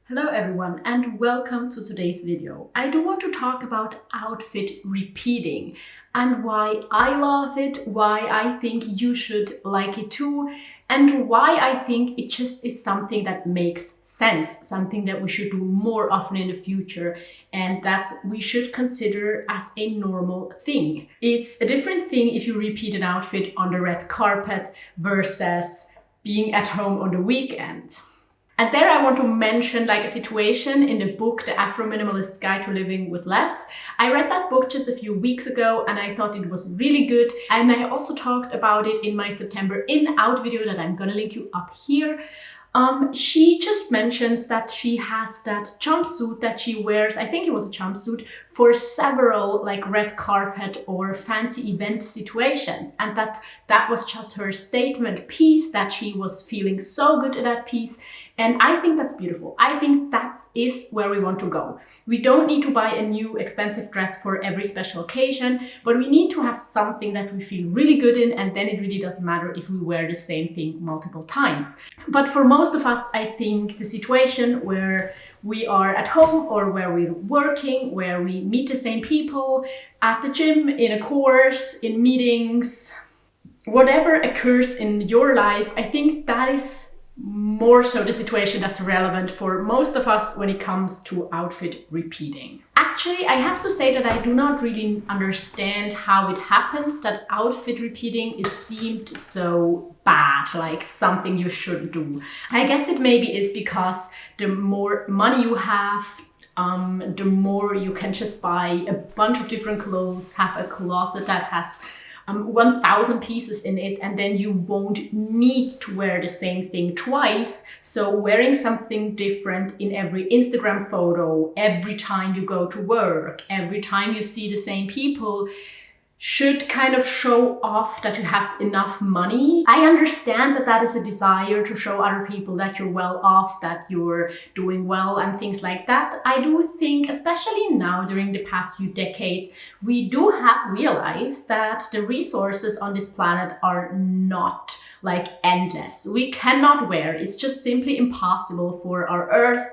Hello everyone and welcome to today's video. I do want to talk about outfit repeating and why I love it, why I think you should like it too, and why I think it just is something that makes sense, something that we should do more often in the future and that we should consider as a normal thing. It's a different thing if you repeat an outfit on the red carpet versus being at home on the weekend. And there I want to mention a situation in the book, The Afro-Minimalist's Guide to Living with Less. I read that book just a few weeks ago and I thought it was really good. And I also talked about it in my September in-out video that I'm gonna link you up here. She just mentions that she has that jumpsuit that she wears, I think it was a jumpsuit, for several red carpet or fancy event situations. And that was just her statement piece, that she was feeling so good at that piece. And I think that's beautiful. I think that is where we want to go. We don't need to buy a new expensive dress for every special occasion, but we need to have something that we feel really good in, and then it really doesn't matter if we wear the same thing multiple times. But for most of us, I think the situation where we are at home or where we're working, where we meet the same people, at the gym, in a course, in meetings, whatever occurs in your life, I think that is more so the situation that's relevant for most of us when it comes to outfit repeating. Actually, I have to say that I do not really understand how it happens that outfit repeating is deemed so bad, like something you shouldn't do. I guess it maybe is because the more money you have, the more you can just buy a bunch of different clothes, have a closet that has 1,000 pieces in it, and then you won't need to wear the same thing twice. So wearing something different in every Instagram photo, every time you go to work, every time you see the same people, should kind of show off that you have enough money. I understand that that is a desire to show other people that you're well off, that you're doing well and things like that. I do think, especially now during the past few decades, we do have realized that the resources on this planet are not endless. We cannot wear. It's just simply impossible for our Earth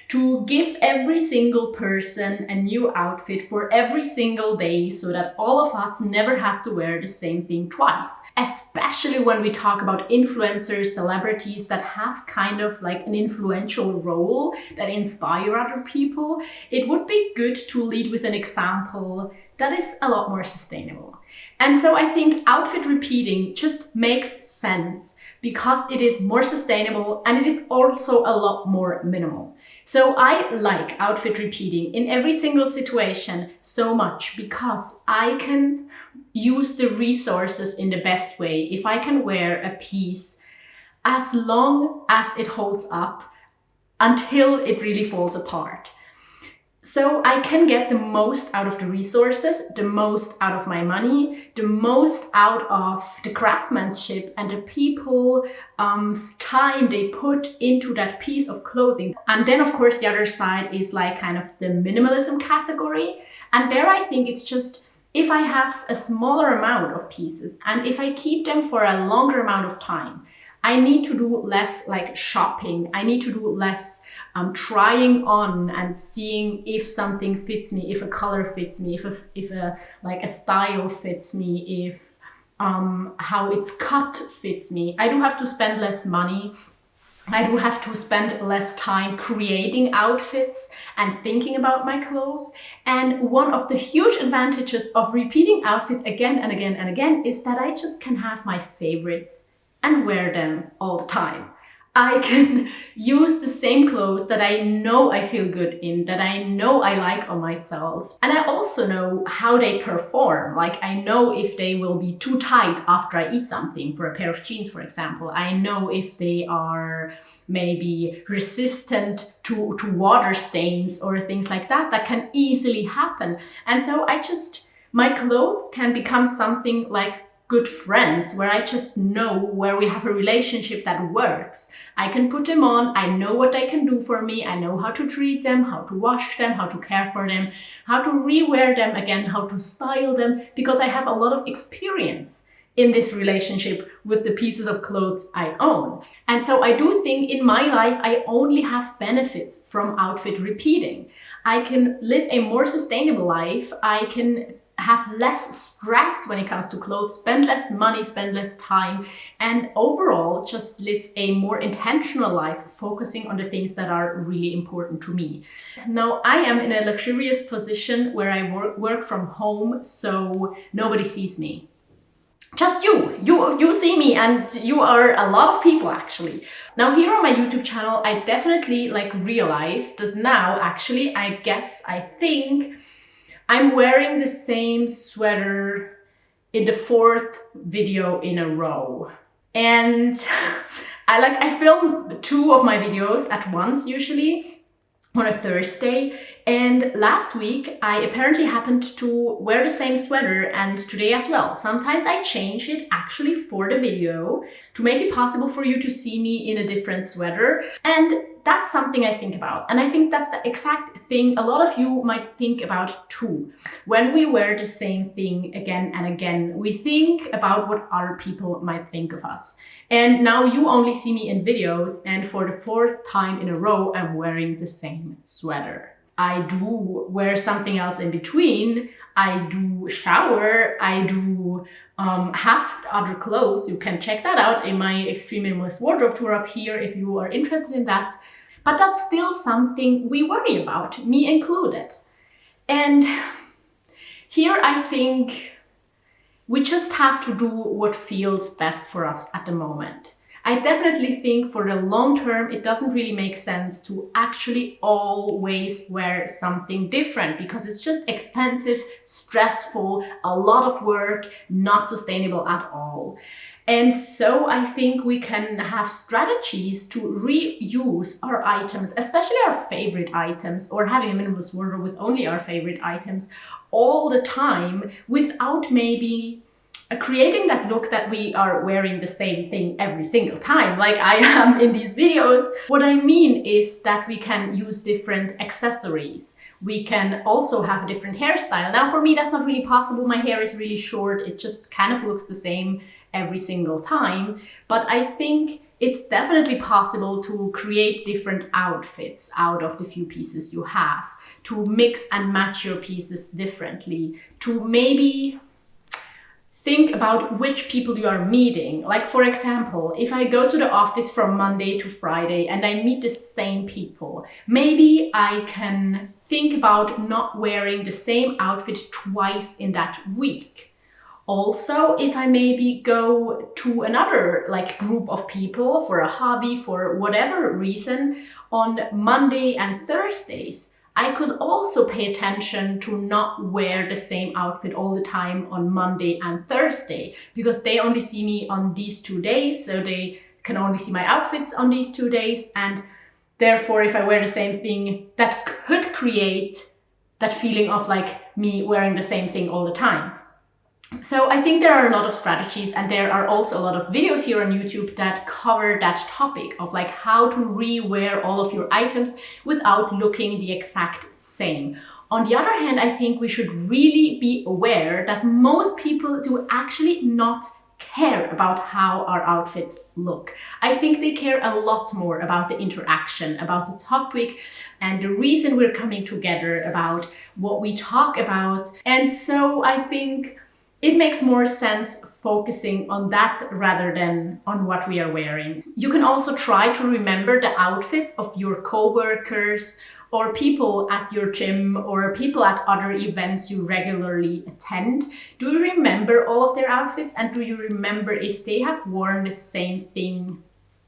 to give every single person a new outfit for every single day so that all of us never have to wear the same thing twice. Especially when we talk about influencers, celebrities that have kind of an influential role that inspire other people. It would be good to lead with an example that is a lot more sustainable. And so I think outfit repeating just makes sense because it is more sustainable and it is also a lot more minimal. So I like outfit repeating in every single situation so much because I can use the resources in the best way. If I can wear a piece as long as it holds up until it really falls apart. So I can get the most out of the resources, the most out of my money, the most out of the craftsmanship and the people's time they put into that piece of clothing. And then of course the other side is kind of the minimalism category. And there I think it's just, if I have a smaller amount of pieces and if I keep them for a longer amount of time, I need to do less shopping. I need to do less trying on and seeing if something fits me, if a color fits me, if a style fits me, if how it's cut fits me. I do have to spend less money. I do have to spend less time creating outfits and thinking about my clothes. And one of the huge advantages of repeating outfits again and again and again is that I just can have my favorites and wear them all the time. I can use the same clothes that I know I feel good in, that I know I like on myself. And I also know how they perform. I know if they will be too tight after I eat something, for a pair of jeans, for example. I know if they are maybe resistant to water stains or things like that. That can easily happen. And so my clothes can become something like good friends, where I just know where we have a relationship that works. I can put them on, I know what they can do for me, I know how to treat them, how to wash them, how to care for them, how to rewear them again, how to style them, because I have a lot of experience in this relationship with the pieces of clothes I own. And so I do think in my life, I only have benefits from outfit repeating. I can live a more sustainable life. I can have less stress when it comes to clothes, spend less money, spend less time, and overall just live a more intentional life, focusing on the things that are really important to me. Now, I am in a luxurious position where I work from home, so nobody sees me. Just you see me, and you are a lot of people actually. Now here on my YouTube channel, I definitely realized that now actually, I think I'm wearing the same sweater in the 4th video in a row. And I film 2 of my videos at once usually on a Thursday, and last week I apparently happened to wear the same sweater, and today as well. Sometimes I change it actually for the video to make it possible for you to see me in a different sweater, and that's something I think about. And I think that's the exact thing a lot of you might think about too. When we wear the same thing again and again, we think about what other people might think of us. And now you only see me in videos, and for the 4th time in a row, I'm wearing the same sweater. I do wear something else in between. I do shower. I do have other clothes. You can check that out in my Extreme Minimalist wardrobe tour up here if you are interested in that. But that's still something we worry about, me included. And here I think we just have to do what feels best for us at the moment. I definitely think for the long term, it doesn't really make sense to actually always wear something different, because it's just expensive, stressful, a lot of work, not sustainable at all. And so I think we can have strategies to reuse our items, especially our favorite items, or having a minimalist wardrobe with only our favorite items all the time, without maybe creating that look that we are wearing the same thing every single time, like I am in these videos. What I mean is that we can use different accessories. We can also have a different hairstyle. Now for me, that's not really possible. My hair is really short. It just kind of looks the same every single time. But I think it's definitely possible to create different outfits out of the few pieces you have, to mix and match your pieces differently, to maybe think about which people you are meeting. Like for example, if I go to the office from Monday to Friday and I meet the same people, maybe I can think about not wearing the same outfit twice in that week. Also, if I maybe go to another group of people for a hobby, for whatever reason, on Monday and Thursdays, I could also pay attention to not wear the same outfit all the time on Monday and Thursday, because they only see me on these 2 days, so they can only see my outfits on these 2 days, and therefore if I wear the same thing, that could create that feeling of me wearing the same thing all the time. So I think there are a lot of strategies, and there are also a lot of videos here on YouTube that cover that topic of how to re-wear all of your items without looking the exact same. On the other hand, I think we should really be aware that most people do actually not care about how our outfits look. I think they care a lot more about the interaction, about the topic, and the reason we're coming together, about what we talk about. And so I think it makes more sense focusing on that rather than on what we are wearing. You can also try to remember the outfits of your co-workers or people at your gym or people at other events you regularly attend. Do you remember all of their outfits, and do you remember if they have worn the same thing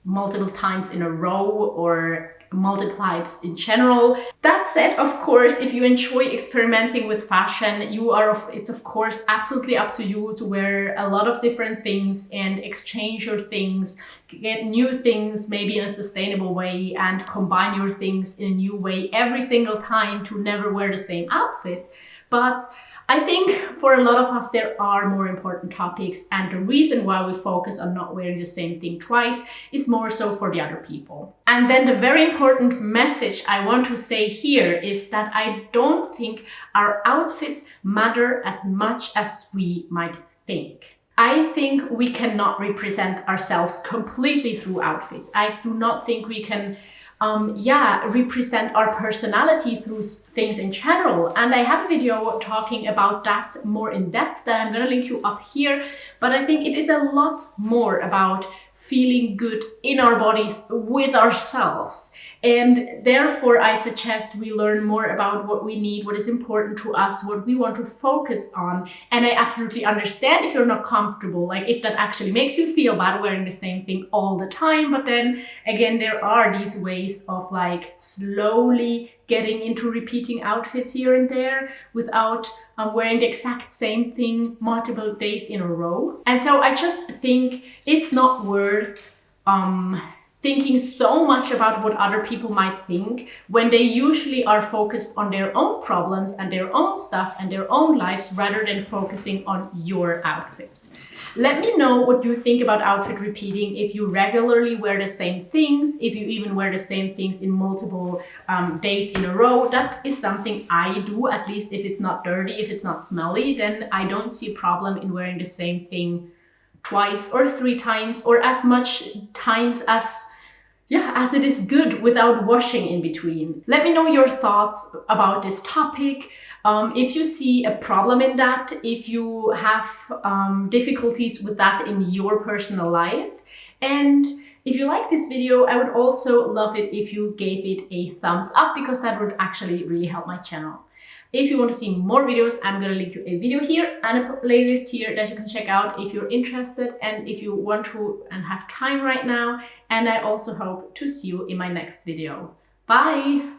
multiple times in a row or multiple times in general? That said, of course, if you enjoy experimenting with fashion, it's of course absolutely up to you to wear a lot of different things and exchange your things, get new things maybe in a sustainable way, and combine your things in a new way every single time to never wear the same outfit. But I think for a lot of us, there are more important topics, and the reason why we focus on not wearing the same thing twice is more so for the other people. And then the very important message I want to say here is that I don't think our outfits matter as much as we might think. I think we cannot represent ourselves completely through outfits. I do not think we can represent our personality through things in general. And I have a video talking about that more in depth that I'm going to link you up here. But I think it is a lot more about feeling good in our bodies with ourselves. And therefore, I suggest we learn more about what we need, what is important to us, what we want to focus on. And I absolutely understand if you're not comfortable, like if that actually makes you feel bad wearing the same thing all the time. But then again, there are these ways of like slowly getting into repeating outfits here and there without wearing the exact same thing multiple days in a row. And so I just think it's not worth thinking so much about what other people might think when they usually are focused on their own problems and their own stuff and their own lives rather than focusing on your outfits. Let me know what you think about outfit repeating, if you regularly wear the same things, if you even wear the same things in multiple days in a row. That is something I do, at least if it's not dirty, if it's not smelly, then I don't see a problem in wearing the same thing twice or 3 times or as much times as it is good without washing in between. Let me know your thoughts about this topic. If you see a problem in that, if you have difficulties with that in your personal life. And if you like this video, I would also love it if you gave it a thumbs up, because that would actually really help my channel. If you want to see more videos, I'm going to link you a video here and a playlist here that you can check out if you're interested and if you want to and have time right now. And I also hope to see you in my next video. Bye!